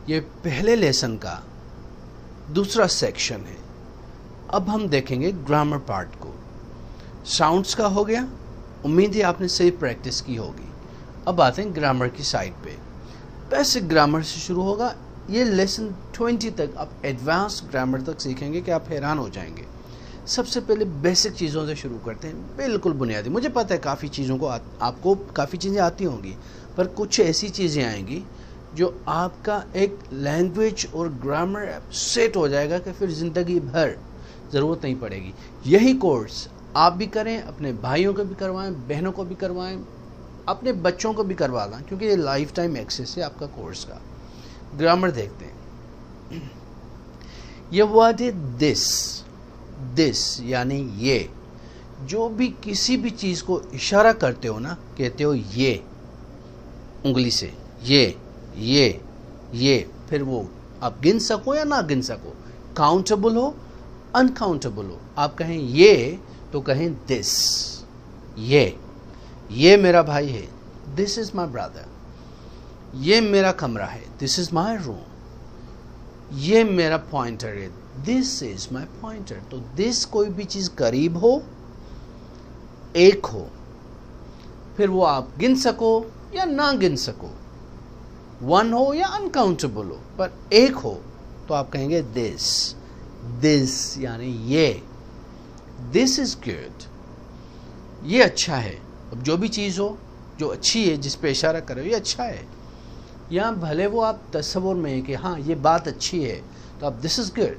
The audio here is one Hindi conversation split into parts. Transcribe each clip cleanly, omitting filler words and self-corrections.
ये पहले लेसन का दूसरा सेक्शन है। अब हम देखेंगे ग्रामर पार्ट को। साउंड्स का हो गया, उम्मीद है आपने सही प्रैक्टिस की होगी। अब आते हैं ग्रामर की साइड पे। बेसिक ग्रामर से शुरू होगा। ये लेसन 20 तक आप एडवांस ग्रामर तक सीखेंगे कि आप हैरान हो जाएंगे। सबसे पहले बेसिक चीज़ों से शुरू करते हैं, बिल्कुल बुनियादी। मुझे पता है काफ़ी चीज़ों को आपको काफ़ी चीज़ें आती होंगी, पर कुछ ऐसी चीज़ें आएंगी जो आपका एक लैंग्वेज और ग्रामर सेट हो जाएगा कि फिर ज़िंदगी भर ज़रूरत नहीं पड़ेगी। यही कोर्स आप भी करें, अपने भाइयों को भी करवाएं, बहनों को भी करवाएं, अपने बच्चों को भी करवा दें, क्योंकि ये लाइफ टाइम एक्सेस है आपका कोर्स का। ग्रामर देखते हैं। ये वर्ड है दिस यानी ये। जो भी किसी भी चीज़ को इशारा करते हो ना, कहते हो ये उंगली से, ये फिर वो आप गिन सको या ना गिन सको, काउंटेबल हो अनकाउंटेबल हो, आप कहें ये तो कहें दिस। ये मेरा भाई है, दिस इज माई ब्रदर। ये मेरा कमरा है, दिस इज माई रूम। ये मेरा पॉइंटर है, दिस इज माई पॉइंटर। तो दिस कोई भी चीज करीब हो, एक हो, फिर वो आप गिन सको या ना गिन सको, वन हो या अनकाउंटेबल हो, पर एक हो, तो आप कहेंगे दिस यानी ये। दिस इज गुड, ये अच्छा है। अब जो भी चीज़ हो जो अच्छी है, जिस पे इशारा कर रहे हो, ये अच्छा है। या भले वो आप तस्वुर में है कि हाँ ये बात अच्छी है, तो आप दिस इज गुड,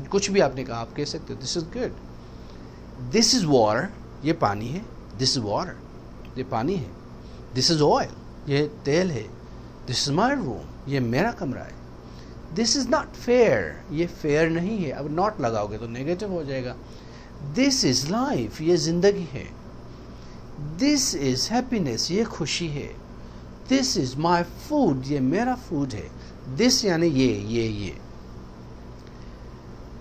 कुछ भी आपने कहा आप कह सकते हो this is good. This is water, ये पानी है, दिस इज वाटर, ये पानी है। दिस इज ऑयल, ये तेल है। दिस इज माई रूम, ये मेरा कमरा है। दिस इज नॉट फेयर, ये फेयर नहीं है। अब नॉट लगाओगे तो नेगेटिव हो जाएगा। दिस इज लाइफ, ये जिंदगी है। दिस इज हैप्पीनेस, ये खुशी है। दिस इज माई फूड, ये मेरा फूड है। दिस यानी ये।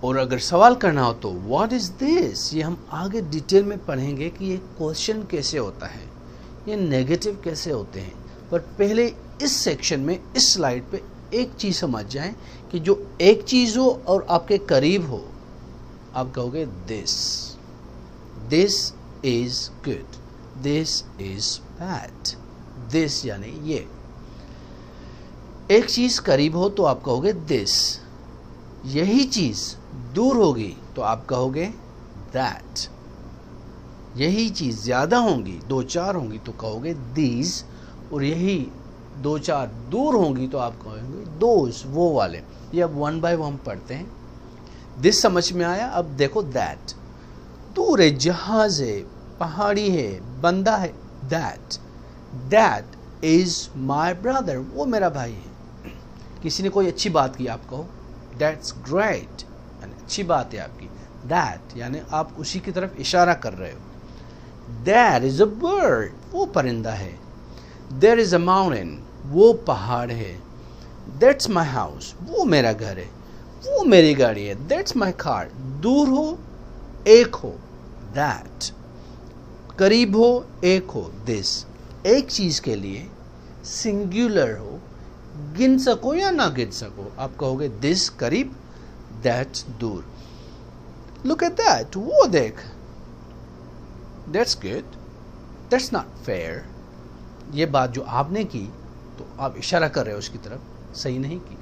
और अगर सवाल करना हो तो व्हाट इज दिस, ये हम आगे डिटेल में पढ़ेंगे कि ये क्वेश्चन कैसे होता है, ये नेगेटिव कैसे होते हैं। पर पहले इस सेक्शन में, इस स्लाइड पे एक चीज समझ जाएं कि जो एक चीज हो और आपके करीब हो, आप कहोगे this is good, this is bad. This यानी ये। एक चीज करीब हो तो आप कहोगे दिस, यही चीज दूर होगी तो आप कहोगे दैट। यही चीज ज्यादा होंगी, 2-4 होंगी तो कहोगे दीज, और यही 2-4 दूर होंगी तो आप कहोगे दोज, वो वाले। ये अब 1 बाय 1 पढ़ते हैं। दिस समझ में आया। अब देखो दैट, दूर है, जहाज है, पहाड़ी है, बंदा है। दैट इज माई ब्रदर, वो मेरा भाई है। किसी ने कोई अच्छी बात की, आप कहो दैट्स ग्रेट, अच्छी बात है आपकी। दैट यानी आप उसी की तरफ इशारा कर रहे हो। देयर इज अ बर्ड, वो परिंदा है। देयर इज अ माउंटेन, वो पहाड़ है। दैट्स माई हाउस, वो मेरा घर है, वो मेरी गाड़ी है। दैट्स माई कार, दूर हो एक हो, दैट। करीब हो एक हो, दिस। एक चीज के लिए सिंगुलर हो, गिन सको या ना गिन सको, आप कहोगे दिस करीब, दैट दूर। लुक एट दैट, वो देख, that's good, that's not fair. ये बात जो आपने की तो आप इशारा कर रहे हो उसकी तरफ, सही नहीं की,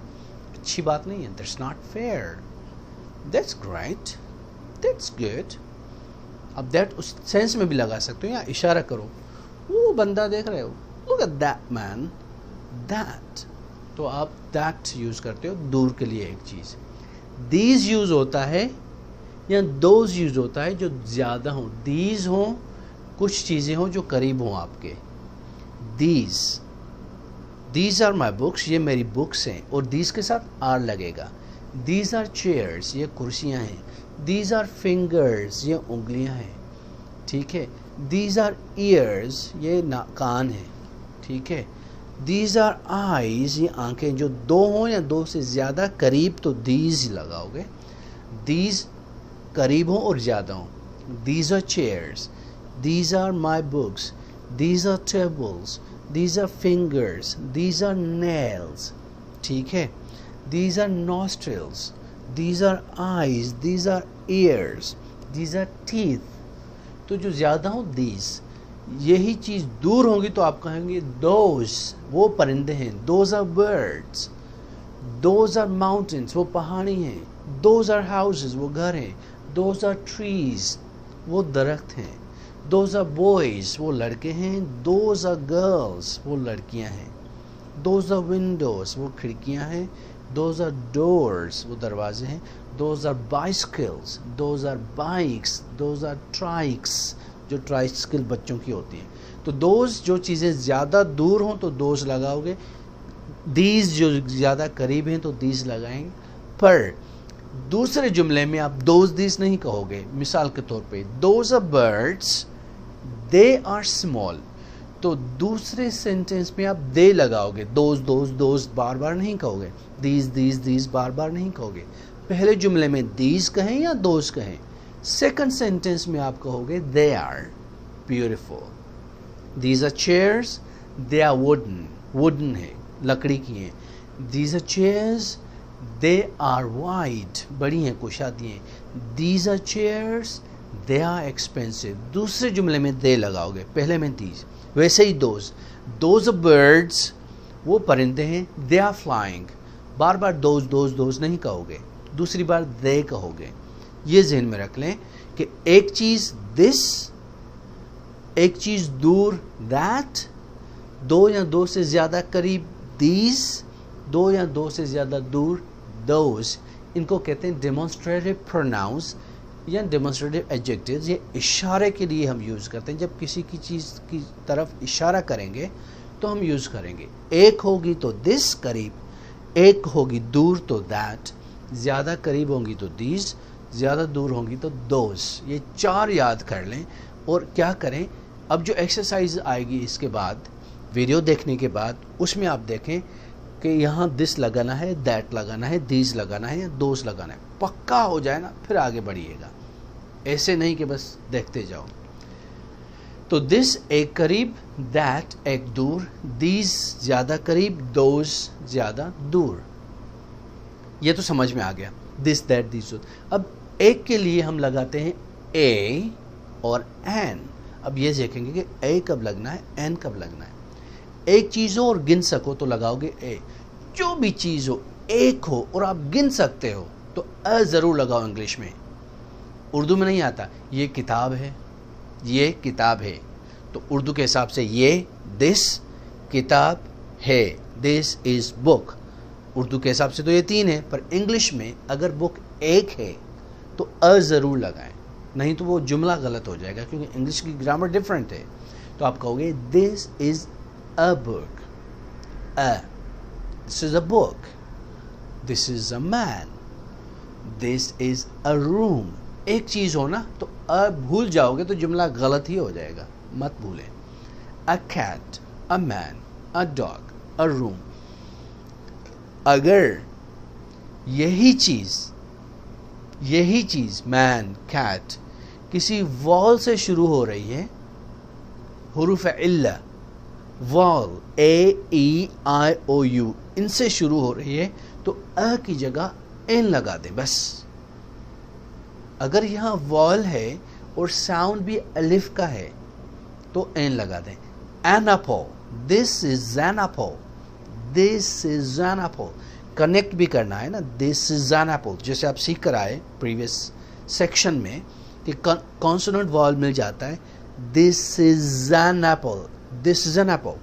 अच्छी बात नहीं है। That's not fair, that's great, that's good. अब दैट उस सेंस में भी लगा सकते हो या इशारा करो, वो बंदा देख रहे हो, look at that man, that. तो आप दैट यूज करते हो दूर के लिए एक चीज। दीज यूज होता है या दोज यूज होता है जो ज्यादा हो। दीज हो, कुछ चीजें हो जो करीब हो आपके। दीज आर माई बुक्स, ये मेरी बुक्स हैं, और दीज के साथ आर लगेगा। दीज आर चेयर्स, ये कुर्सियां हैं। दीज आर फिंगर्स, ये उंगलियां हैं, ठीक है। दीज आर ईयर्स, ये कान है, ठीक है। दीज आर आईज, ये आंखें। जो दो हों या दो से ज्यादा करीब तो दीज लगाओगे। दीज करीब हो और ज्यादा हो। These are chairs, these are my books, these are tables, these are fingers, these are nails, ठीक है। these are nostrils, these are eyes, these are ears, these are teeth. तो जो ज़्यादा हो these, यही चीज़ दूर होगी तो आप कहेंगे those, वो परिंदे हैं, those are birds, those are mountains, वो पहाड़ी हैं, those are houses, वो घर हैं, those are trees, वो दरख्त हैं, those are boys, वो लड़के हैं, those are girls, वो लड़कियां हैं, those are windows, वो खिड़कियां हैं, those are doors, वो दरवाजे हैं, those are bicycles, those are bikes, those are trikes, जो ट्राइसिकल बच्चों की होती हैं. तो those जो चीज़ें ज़्यादा दूर हों तो those लगाओगे, these जो ज़्यादा करीब हैं तो these लगाएंगे. पर दूसरे जुमले में आप those these नहीं कहोगे. मिसाल के तौर पे those are birds, they are small. तो दूसरे सेंटेंस में आप they लगाओगे. those बार बार नहीं कहोगे. these बार बार नहीं कहोगे. पहले जुमले में these कहें या those कहें. सेकंड सेंटेंस में आप कहोगे they are beautiful. these are chairs, they are wooden है, लकड़ी की हैं. these are chairs, they are white, बड़ी हैं, कुशादी हैं. these are chairs, they are expensive. दूसरे जुमले में they लगाओगे, पहले में these. वैसे ही those are birds, वो परिंदे हैं, they are flying. Bar bar those नहीं कहोगे, दूसरी बार they कहोगे. ये ज़हन में रख लें कि एक चीज़ this, एक चीज़ दूर that, दो या दो से ज़्यादा करीब these, दो या दो से ज़्यादा दूर those. इनको कहते हैं डेमोन्स्ट्रेटिव प्रोनाउंस या डेमोन्स्ट्रेटिव एडजेक्टिव्स. ये इशारे के लिए हम यूज़ करते हैं. जब किसी की चीज़ की तरफ इशारा करेंगे तो हम यूज़ करेंगे. एक होगी तो this करीब, एक होगी दूर तो that, ज़्यादा करीब होंगी तो these, ज़्यादा दूर होंगी तो those. ये चार याद कर लें. और क्या करें, अब जो एक्सरसाइज आएगी इसके बाद, वीडियो देखने के बाद, उसमें आप देखें कि यहाँ this लगाना है, that लगाना है, these लगाना है या those लगाना है. पक्का हो जाए ना, फिर आगे बढ़िएगा. ऐसे नहीं कि बस देखते जाओ. तो this एक करीब, that एक दूर, these ज़्यादा करीब, those ज़्यादा दूर. ये तो समझ में आ गया. this, that, these. अब एक के लिए हम लगाते हैं a और an. अब ये देखेंगे कि a कब लगना है, n कब लगना है. एक चीज़ हो और गिन सको तो लगाओगे a. जो भी चीज़ हो, एक हो और आप गिन सकते हो तो अ ज़रूर लगाओ. इंग्लिश में, उर्दू में नहीं आता. ये किताब है, ये किताब है, तो उर्दू के हिसाब से ये दिस किताब है, दिस इज़ बुक. उर्दू के हिसाब से तो ये तीन है, पर इंग्लिश में अगर बुक एक है तो अ ज़रूर लगाएं, नहीं तो वो जुमला गलत हो जाएगा, क्योंकि इंग्लिश की ग्रामर डिफरेंट है. तो आप कहोगे this is a book, this is a book, this is a man, this is a room. एक चीज़ हो ना तो अ भूल जाओगे तो जुमला गलत ही हो जाएगा, मत भूलें. A cat, a man, a dog, a room. अगर यही चीज़ मैन, कैट किसी वॉल से शुरू हो रही है, हुरूफ इल्ला, वॉल AEIOU, इनसे शुरू हो रही है, तो अ की जगह एन लगा दें बस. अगर यहाँ वॉल है और साउंड भी अलिफ का है तो एन लगा दें. An apple, this is an apple, this is an apple. Connect भी करना है ना, दिस इज एन एप्पल. जैसे आप सीख कर आए प्रीवियस सेक्शन में कि कॉन्सोनेंट वॉल मिल जाता है. This is an apple, this is an apple.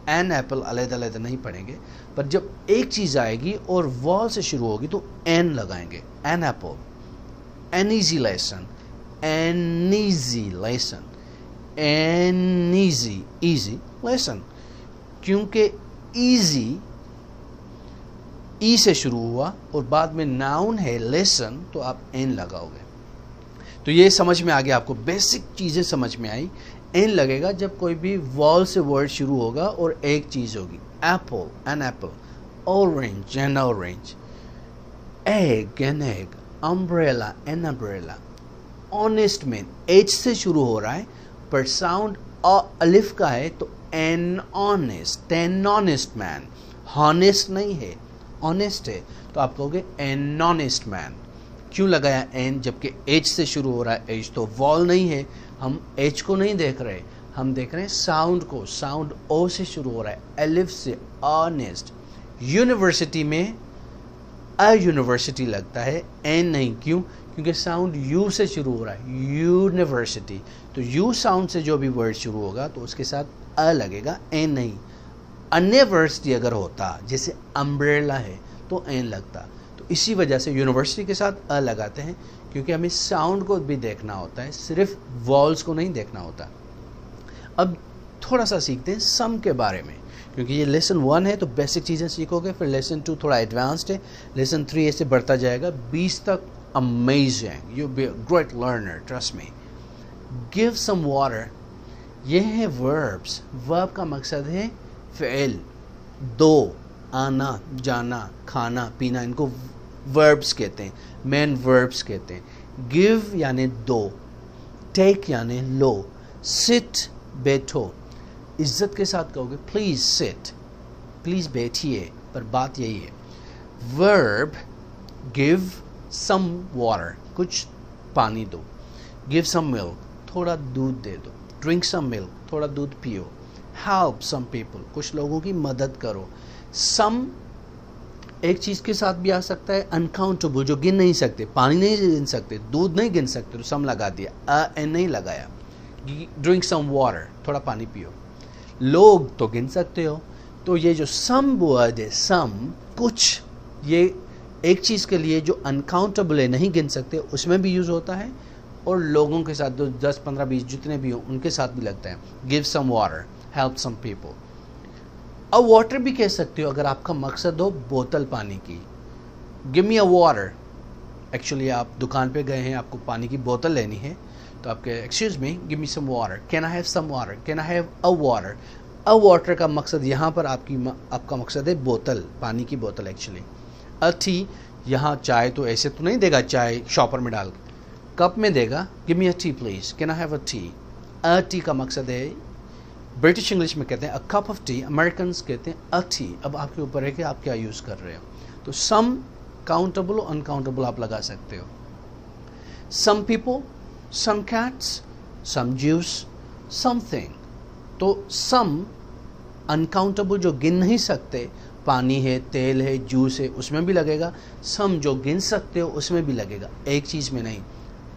An apple अलग-अलग नहीं पढ़ेंगे, पर जब एक चीज़ आएगी और वॉल से शुरू होगी तो एन लगाएंगे. An apple. An easy lesson, an easy lesson, an easy lesson. क्योंकि ईजी ई से शुरू हुआ और बाद में नाउन है लेसन, तो आप एन लगाओगे. तो ये समझ में आ गया आपको, बेसिक चीज़ें समझ में आई. एन लगेगा जब कोई भी वॉल से वर्ड शुरू होगा और एक चीज़ होगी. Apple, an apple. Orange, an orange. Egg, an egg. Umbrella, an umbrella. Honest man, H से शुरू हो रहा है पर साउंड अलिफ का है तो an honest, an honest man. Honest नहीं है, ऑनेस्ट है तो आप कहोगे एन ऑनेस्ट मैन। क्यों लगाया एन जबकि एच से शुरू हो रहा है? एच तो वॉल नहीं है, हम एच को नहीं देख रहे, हम देख रहे हैं साउंड को। साउंड ओ से शुरू हो रहा है, एलिफ से, ऑनेस्ट। यूनिवर्सिटी में अ यूनिवर्सिटी लगता है, एन नहीं। क्यों? क्योंकि साउंड यू से शुरू हो रहा है, यूनिवर्सिटी। तो यू साउंड से जो भी वर्ड शुरू होगा तो उसके साथ अ लगेगा, एन नहीं। अन्य वर्ड्स अगर होता जैसे अम्ब्रेला है तो एन लगता। तो इसी वजह से यूनिवर्सिटी के साथ अ लगाते हैं, क्योंकि हमें साउंड को भी देखना होता है, सिर्फ वॉल्स को नहीं देखना होता। अब थोड़ा सा सीखते हैं सम के बारे में, क्योंकि ये लेसन 1 है तो बेसिक चीज़ें सीखोगे, फिर लेसन 2 थोड़ा एडवांस्ड है, लेसन 3 ऐसे बढ़ता जाएगा 20 तक। Amazing, you be a great learner, trust me. Give some water, ये है वर्ब्स। वर्ब का मकसद है फ़ेल, दो, आना, जाना, खाना, पीना, इनको वर्ब्स कहते हैं, मेन वर्ब्स कहते हैं। गिव यानी दो, टेक यानी लो, सिट बैठो। इज्जत के साथ कहोगे प्लीज सिट, प्लीज बैठिए, पर बात यही है। वर्ब गिव सम वाटर, कुछ पानी दो। गिव सम मिल्क, थोड़ा दूध दे दो। ड्रिंक सम मिल्क, थोड़ा दूध पियो। हेल्प सम पीपल, कुछ लोगों की मदद करो। सम एक चीज़ के साथ भी आ सकता है, अनकाउंटेबल, जो गिन नहीं सकते, पानी नहीं गिन सकते, दूध नहीं गिन सकते, तो सम लगा दिया, एन नहीं लगाया। ड्रिंक सम वाटर, थोड़ा पानी पियो। लोग तो गिन सकते हो, तो ये जो सम वर्ड है, सम कुछ, ये एक चीज़ के लिए जो अनकाउंटेबल है, नहीं गिन सकते, उसमें भी यूज़ होता है, और लोगों के साथ जो 10, 15, 20 जितने भी हो उनके साथ भी लगता है। Give some water, help some people. अब वाटर भी कह सकते हो अगर आपका मकसद हो बोतल पानी की। गिव मी अ वाटर, एक्चुअली आप दुकान पे गए हैं, आपको पानी की बोतल लेनी है, तो आपके excuse me, give me some water, can I have some water, can I have a water. A water का मकसद यहाँ पर आपका मकसद है बोतल, पानी की बोतल एक्चुअली। अ टी, यहाँ चाय तो ऐसे तो नहीं देगा, चाय शॉपर में डाल के, कप में देगा। Give me a T please, can I have a T. A T का मकसद है, ब्रिटिश इंग्लिश में कहते हैं a cup of T, American कहते हैं अ टी। अब आपके ऊपर है कि आप क्या यूज़ कर रहे हो। तो सम काउंटेबल और अनकाउंटेबल आप लगा सकते हो। सम पीपल, सम कैट्स, सम ज्यूस, समथिंग। तो सम अनकाउंटेबल, जो गिन नहीं सकते, पानी है, तेल है, जूस है, उसमें भी लगेगा। सम जो गिन सकते हो उसमें भी लगेगा, एक चीज़ में नहीं।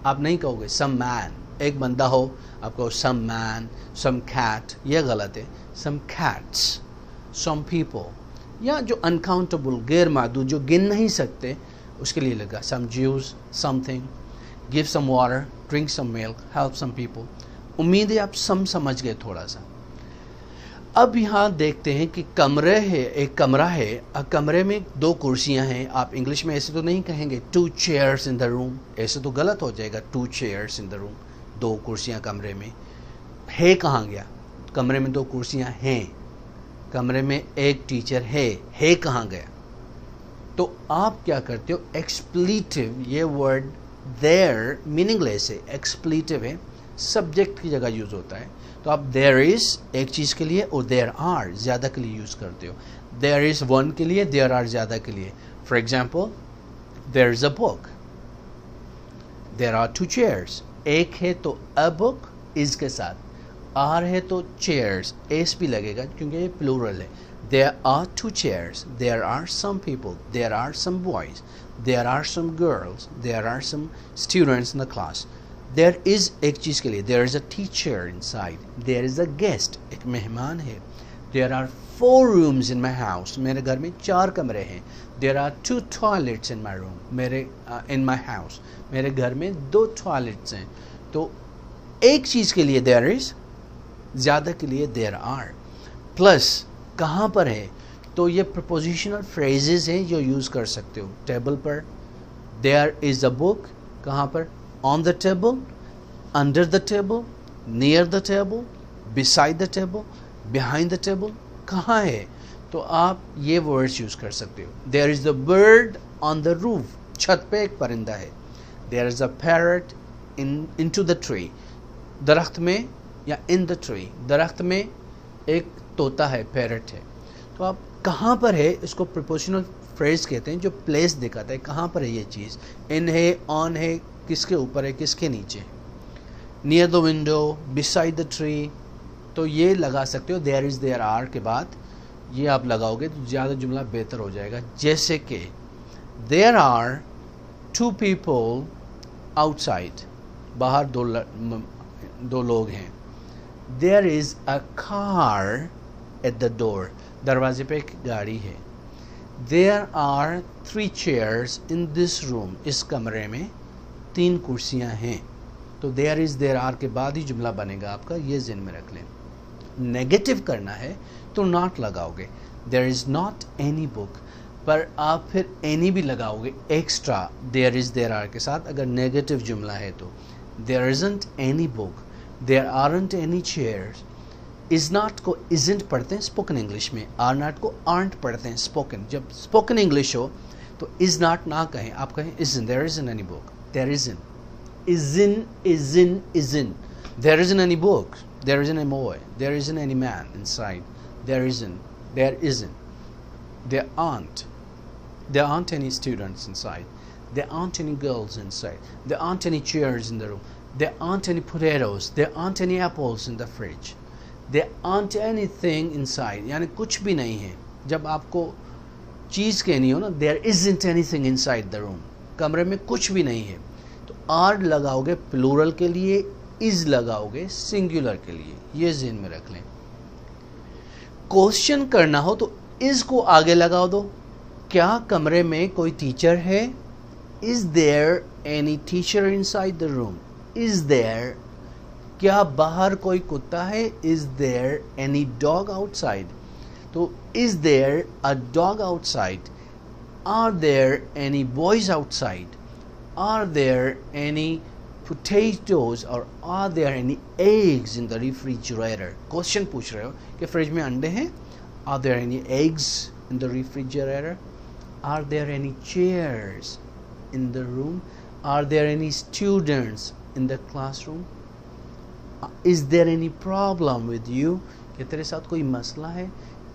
आप नहीं कहोगे सम मैन, एक बंदा हो आप कहो सम मैन, सम कैट, यह गलत है। Some cats, some people. या जो अनकाउंटेबल, गैर मादूद, जो गिन नहीं सकते, उसके लिए लगा some juice, something. Give some water, drink some milk, help some people. उम्मीद है आप सम समझ गए थोड़ा सा। अब यहाँ देखते हैं कि कमरे है, एक कमरा है, कमरे में 2 कुर्सियाँ हैं। आप इंग्लिश में ऐसे तो नहीं कहेंगे 2 चेयर्स इन द रूम, ऐसे तो गलत हो जाएगा। 2 चेयर्स इन द रूम, 2 कुर्सियाँ कमरे में। है कहाँ गया? कमरे में 2 कुर्सियाँ हैं, कमरे में एक टीचर है कहाँ गया? तो आप क्या करते हो, एक्सप्लीटिव, ये वर्ड देयर मीनिंगलेस है, एक्सप्लीटिव है, सब्जेक्ट की जगह यूज़ होता है। तो आप देयर इज़ एक चीज़ के लिए और देयर आर ज़्यादा के लिए यूज़ करते हो। देयर इज़ 1 के लिए, देयर आर ज़्यादा के लिए। For example, there is a book, there are 2 chairs. एक है तो अ बुक इज़ के साथ, आर है तो चेयर्स, एस भी लगेगा क्योंकि ये प्लूरल है। There are 2 chairs, there are some people, there are some boys, there are some girls, there are some students in the class. There is एक चीज़ के लिए, there is a teacher inside, there is a guest, एक मेहमान है। There are 4 rooms in my house, मेरे घर में 4 कमरे हैं। There are 2 toilets in my room, in my house, मेरे घर में 2 टॉयलेट्स हैं। तो एक चीज़ के लिए देयर इज़, ज़्यादा के लिए देयर आर। प्लस कहाँ पर है, तो ये प्रपोजिशनल फ्रेजेस हैं जो यूज़ कर सकते हो। टेबल पर, देयर इज़ अ बुक, कहाँ पर? On the table, under the table, near the table, beside the table, behind the table, कहाँ है? तो आप ये वर्ड्स यूज़ कर सकते हो। There is the bird on the roof, छत पे एक परिंदा है। There is a parrot into the tree, दरख्त में, या इन द ट्री, दरख्त में एक तोता है, पैरट है। तो आप कहाँ पर है, इसको प्रीपोजिशनल फ्रेज कहते हैं जो प्लेस दिखाता है, कहाँ पर है ये चीज़, इन है, ऑन है, किसके ऊपर है, किसके नीचे, near the window, beside the tree. तो ये लगा सकते हो देयर इज़ देयर आर के बाद, ये आप लगाओगे तो ज़्यादा जुमला बेहतर हो जाएगा। जैसे कि देयर आर 2 people आउटसाइड, बाहर दो लोग हैं। There is a car at the door, दरवाजे पे एक गाड़ी है। There are 3 chairs in this room, इस कमरे में 3 कुर्सियां हैं। तो देयर इज़ देयर आर के बाद ही जुमला बनेगा आपका, ये ज़हन में रख लें। नेगेटिव करना है तो नॉट लगाओगे, there is not any book, पर आप फिर एनी भी लगाओगे extra there is there are के साथ अगर नेगेटिव जुमला है तो। There isn't any book, there aren't any chairs. Is not को इज़ंट पढ़ते हैं स्पोकन इंग्लिश में, आर नॉट को आर्ट पढ़ते हैं स्पोकन। जब स्पोकन इंग्लिश हो तो इज़ नॉट ना कहें, आप कहें isn't, there isn't any book, there isn't, isn't, isn't, isn't, there isn't any book, there isn't a boy, there isn't any man inside, there isn't, there aren't any students inside, there aren't any girls inside, there aren't any chairs in the room, there aren't any potatoes, there aren't any apples in the fridge, there aren't anything inside, यानी कुछ भी नहीं है। जब आपको चीज़ कहनी हो ना, there isn't anything inside the room, कमरे में कुछ भी नहीं है, तो आर लगाओगे प्लूरल के लिए, इज लगाओगे सिंगुलर के लिए, ये ज़हन में रख लें। क्वेश्चन करना हो तो इज को आगे लगा दो, क्या कमरे में कोई टीचर है, is there any teacher inside the room, is there, क्या बाहर कोई कुत्ता है, is there any dog outside, तो is there a dog outside, are there any boys outside, are there any potatoes or are there any eggs in the refrigerator। Question पूछ रहे हो कि फ्रिज में अंडे हैं, are there any eggs in the refrigerator, are there any chairs in the room, are there any students in the classroom, is there any problem with you, क्या तेरे साथ कोई मसला है,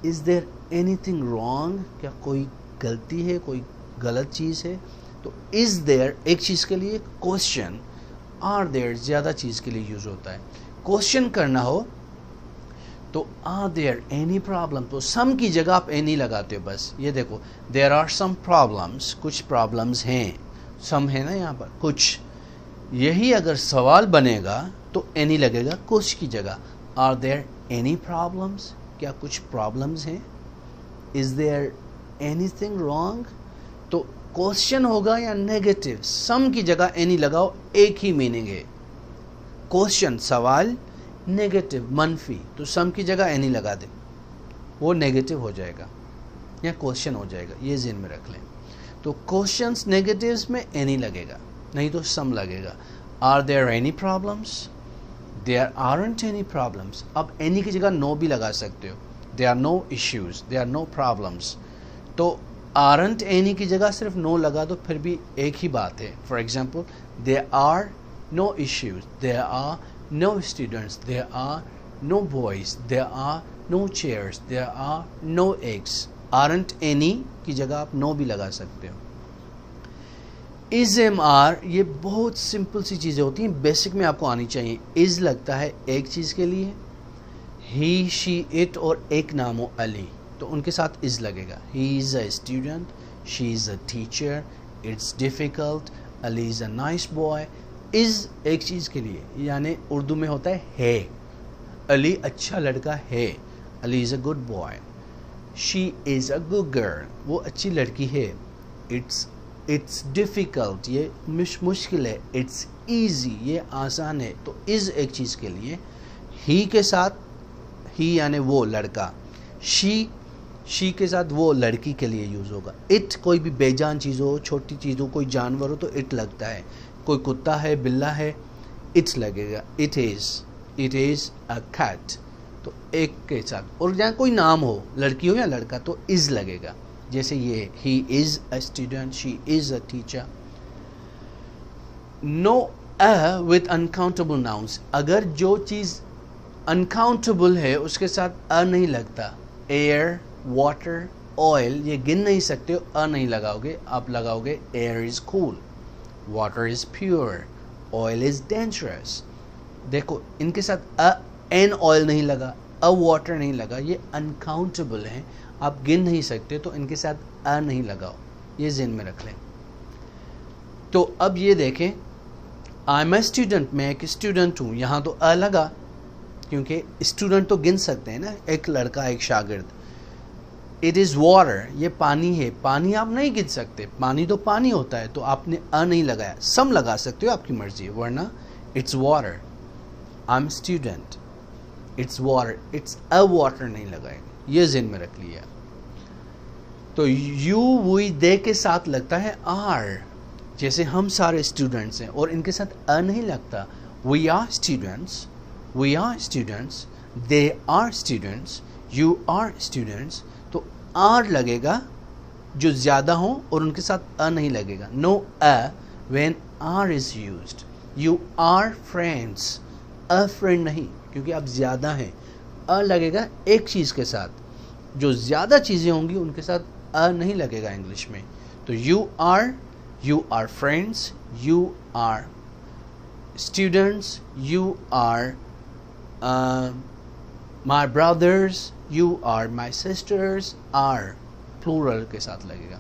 is there anything wrong, क्या कोई गलती है, कोई गलत चीज़ है। तो is there एक चीज़ के लिए, क्वेश्चन आर देयर ज़्यादा चीज़ के लिए यूज़ होता है। क्वेश्चन करना हो तो आर देयर एनी प्रॉब्लम, तो सम की जगह आप एनी लगाते हो बस। ये देखो देयर आर सम प्रॉब्लम्स, कुछ प्रॉब्लम्स हैं, सम है ना यहाँ पर कुछ, यही अगर सवाल बनेगा तो एनी लगेगा कुछ की जगह। आर देयर एनी प्रॉब्लम्स, क्या कुछ प्रॉब्लम्स हैं, इज़ देयर एनीथिंग रॉन्ग, तो क्वेश्चन होगा या नेगेटिव, सम की जगह एनी लगाओ, एक ही मीनिंग है। क्वेश्चन सवाल, नेगेटिव मनफी, तो सम की जगह एनी लगा दे, वो नेगेटिव हो जाएगा या क्वेश्चन हो जाएगा, ये ज़हन में रख लें। तो क्वेश्चंस नेगेटिव्स में एनी लगेगा, नहीं तो सम लगेगा। Are there any problems, there aren't any problems, अब एनी की जगह नो भी लगा सकते हो, there are no issues, there are no problems. तो आरंट एनी की जगह सिर्फ नो लगा दो, फिर भी एक ही बात है। For example there are no issues, there are no students, there are no boys, there are no chairs, there are no eggs. Aren't any की जगह आप नो भी लगा सकते हो। इज एम आर, ये बहुत सिंपल सी चीज़ें होती हैं, बेसिक में आपको आनी चाहिए। इज लगता है एक चीज़ के लिए, ही शी इट और एक नाम हो अली, तो उनके साथ इज़ लगेगा। ही is a student, she is a teacher, it's difficult, Ali is a nice boy. Is एक चीज़ के लिए, यानी उर्दू में होता है, अली अच्छा लड़का है, Ali is a good boy. She is a good girl, वो अच्छी लड़की है। इट्स डिफ़िकल्ट, ये मुश्किल है। इट्स ईजी, ये आसान है। तो इज़ एक चीज़ के लिए, ही के साथ, ही यानी वो लड़का, शी के साथ वो लड़की के लिए यूज़ होगा। इट कोई भी बेजान चीज़ हो, छोटी चीज़ हो, कोई जानवर हो तो इट लगता है। कोई कुत्ता है, बिल्ला है, इट्स लगेगा। इट इज़ अ कैट, तो एक के साथ। और जहाँ कोई नाम हो, लड़की हो या लड़का, तो इज़ लगेगा। जैसे ये, he is a student, she is a teacher. No a with uncountable nouns, अगर जो चीज़ अनकाउंटेबल है उसके साथ अ नहीं लगता। एयर, वाटर, ऑयल, ये गिन नहीं सकते हो, अ नहीं लगाओगे, आप लगाओगे air is cool, water is pure, oil is dangerous. देखो इनके साथ अ एन ऑयल नहीं लगा, अ वाटर नहीं लगा, ये अनकाउंटेबल हैं, आप गिन नहीं सकते, तो इनके साथ अ नहीं लगाओ, ये ज़हन में रख लें। तो अब ये देखें, आई एम ए स्टूडेंट, मैं एक स्टूडेंट हूँ, यहाँ तो अ लगा क्योंकि स्टूडेंट तो गिन सकते हैं ना, एक लड़का एक शागिर्द। इट इज़ वाटर, ये पानी है, पानी आप नहीं गिन सकते, पानी तो पानी होता है, तो आपने अ नहीं लगाया, सम लगा सकते हो, आपकी मर्जी है, वरना it's water, I am student, it's water, it's a water नहीं लगाएंगे, ये ज़हन में रख लिया। तो यू वी दे के साथ लगता है आर, जैसे हम सारे स्टूडेंट्स हैं और इनके साथ अ नहीं लगता। We are students, we are students, they are students, you are students, तो आर लगेगा जो ज़्यादा हो और उनके साथ अ नहीं लगेगा। No a when are is used. You are friends, a friend नहीं, क्योंकि आप ज़्यादा हैं, अ लगेगा एक चीज़ के साथ, जो ज़्यादा चीज़ें होंगी उनके साथ अ नहीं लगेगा इंग्लिश में। तो you are friends, you are students, you are my brothers, you are my sisters, are plural के साथ लगेगा।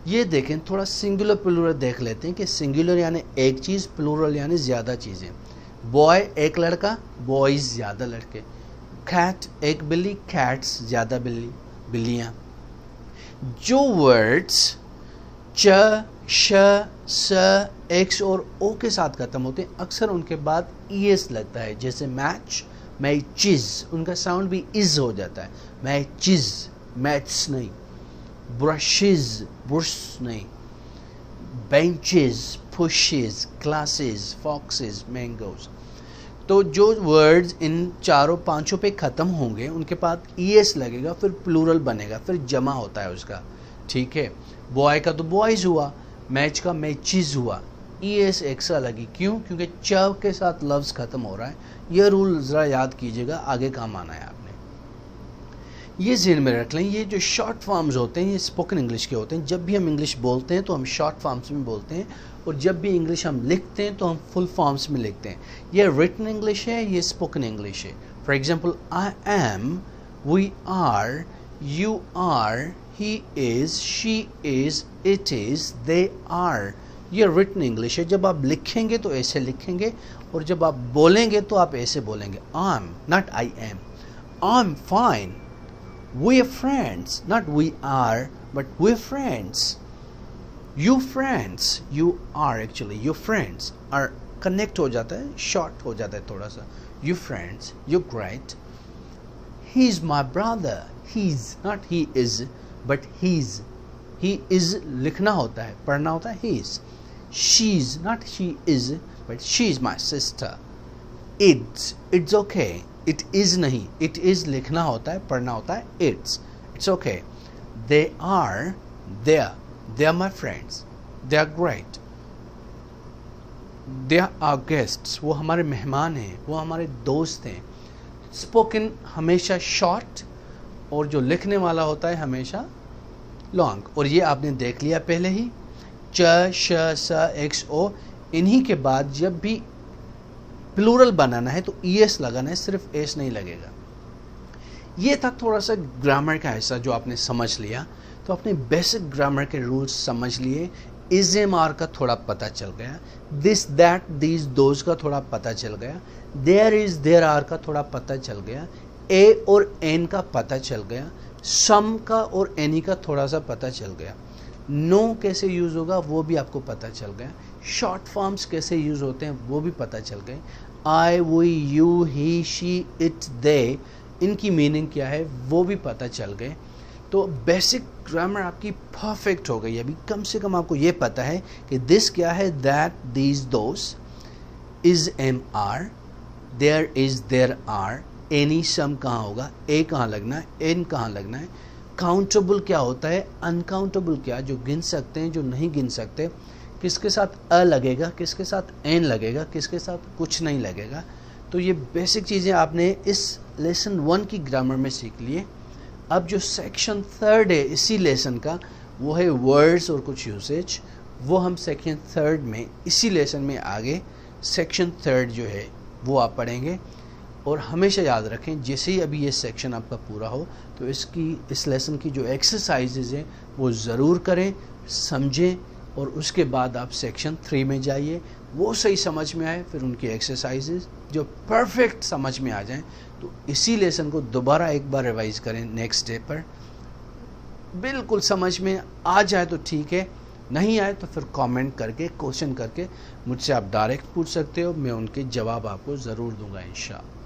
ये देखें, थोड़ा सिंगुलर प्लूरल देख लेते हैं कि सिंगुलर यानी एक चीज़, प्लूरल यानी ज़्यादा चीज़ें। बॉय एक लड़का, बॉयज़ ज़्यादा लड़के। कैट एक बिल्ली, कैट्स ज़्यादा बिल्लियाँ। जो वर्ड्स च, श, स, एक्स और ओ के साथ खत्म होते हैं, अक्सर उनके बाद ईएस लगता है, जैसे मैच, मैचिज, उनका साउंड भी इज हो जाता है, मैचिज, मैथ्स नहीं। ब्रशेज, ब्रश नहीं। Benches, pushes, classes, foxes, mangoes. तो जो वर्ड्स इन चारों पांचों पे ख़त्म होंगे उनके बाद ईएस लगेगा, फिर प्लूरल बनेगा, फिर जमा होता है उसका, ठीक है। बॉय का तो बॉयज़ हुआ, मैच का मैचिज हुआ, ईएस एक्स्ट्रा लगी, क्यों? क्योंकि च के साथ लफ्ज़ ख़त्म हो रहा है। ये रूल ज़रा याद कीजिएगा, आगे काम आना है आपने, ये ज़हन में रख लें। ये जो शॉर्ट फॉर्म्स होते हैं ये स्पोकन इंग्लिश के होते हैं। जब भी हम इंग्लिश बोलते हैं तो हम शॉर्ट फॉर्म्स में बोलते हैं, और जब भी इंग्लिश हम लिखते हैं तो हम फुल फॉर्म्स में लिखते हैं। ये रिटन इंग्लिश है, ये स्पोकन इंग्लिश है। For example, I am, we are, you are, he is, she is, it is, they are. ये रिटन इंग्लिश है। जब आप लिखेंगे तो ऐसे लिखेंगे, और जब आप बोलेंगे तो आप ऐसे बोलेंगे, I am, not I am. I am fine, we are friends, not we are, but we're friends. You friends, you are actually, your friends are connect हो जाता है, short हो जाता है थोड़ा सा। You friends, you're great. He's my brother. He's, not he is, but he's. He is लिखना होता है, पढ़ना होता है he's. She's, not she is, but she's my sister. It's okay. It is नहीं, इट इज़ लिखना होता है, पढ़ना होता है it's okay. They are my friends, they are great, they are guests, वो हमारे मेहमान हैं, वो हमारे दोस्त हैं। स्पोकन हमेशा शॉर्ट, और जो लिखने वाला होता है हमेशा लॉन्ग। और ये आपने देख लिया पहले ही, च, श, स, एक्स, ओ, इन्हीं के बाद जब भी प्लूरल बनाना है तो ईएस लगाना है, सिर्फ एस नहीं लगेगा। ये था थोड़ा सा ग्रामर का हिस्सा जो आपने समझ लिया। तो अपने बेसिक ग्रामर के रूल्स समझ लिए, इज एम आर का थोड़ा पता चल गया, दिस दैट दीज दोज का थोड़ा पता चल गया, देयर इज देयर आर का थोड़ा पता चल गया, ए और एन का पता चल गया, सम का और एनी का थोड़ा सा पता चल गया, नो कैसे यूज़ होगा वो भी आपको पता चल गया, शॉर्ट फॉर्म्स कैसे यूज़ होते हैं वो भी पता चल गए, I, we, you, he, she, it, they, इनकी मीनिंग क्या है वो भी पता चल गए। तो बेसिक ग्रामर आपकी परफेक्ट हो गई। अभी कम से कम आपको ये पता है कि दिस क्या है, that, these, those, is, am, are, there is, there are, any, some कहाँ होगा, ए कहाँ लगना है, एन कहाँ लगना है, काउंटेबल क्या होता है, अनकाउंटेबल क्या, जो गिन सकते हैं, जो नहीं गिन सकते, किसके साथ अ लगेगा, किसके साथ एन लगेगा, किसके साथ कुछ नहीं लगेगा। तो ये बेसिक चीज़ें आपने इस लेसन 1 की ग्रामर में सीख लिए। अब जो सेक्शन 3 है इसी लेसन का, वो है वर्ड्स और कुछ यूसेज। वो हम सेक्शन 3 में इसी लेसन में आगे सेक्शन 3 जो है वो आप पढ़ेंगे। और हमेशा याद रखें, जैसे ही अभी ये सेक्शन आपका पूरा हो तो इस लेसन की जो एक्सरसाइजेज हैं वो ज़रूर करें, समझें, और उसके बाद आप सेक्शन 3 में जाइए। वो सही समझ में आए, फिर उनकी एक्सरसाइजेज जो परफेक्ट समझ में आ जाएं, तो इसी लेसन को दोबारा एक बार रिवाइज करें नेक्स्ट डे पर। बिल्कुल समझ में आ जाए तो ठीक है, नहीं आए तो फिर कमेंट करके, क्वेश्चन करके मुझसे आप डायरेक्ट पूछ सकते हो, मैं उनके जवाब आपको ज़रूर दूंगा इंशाअल्लाह।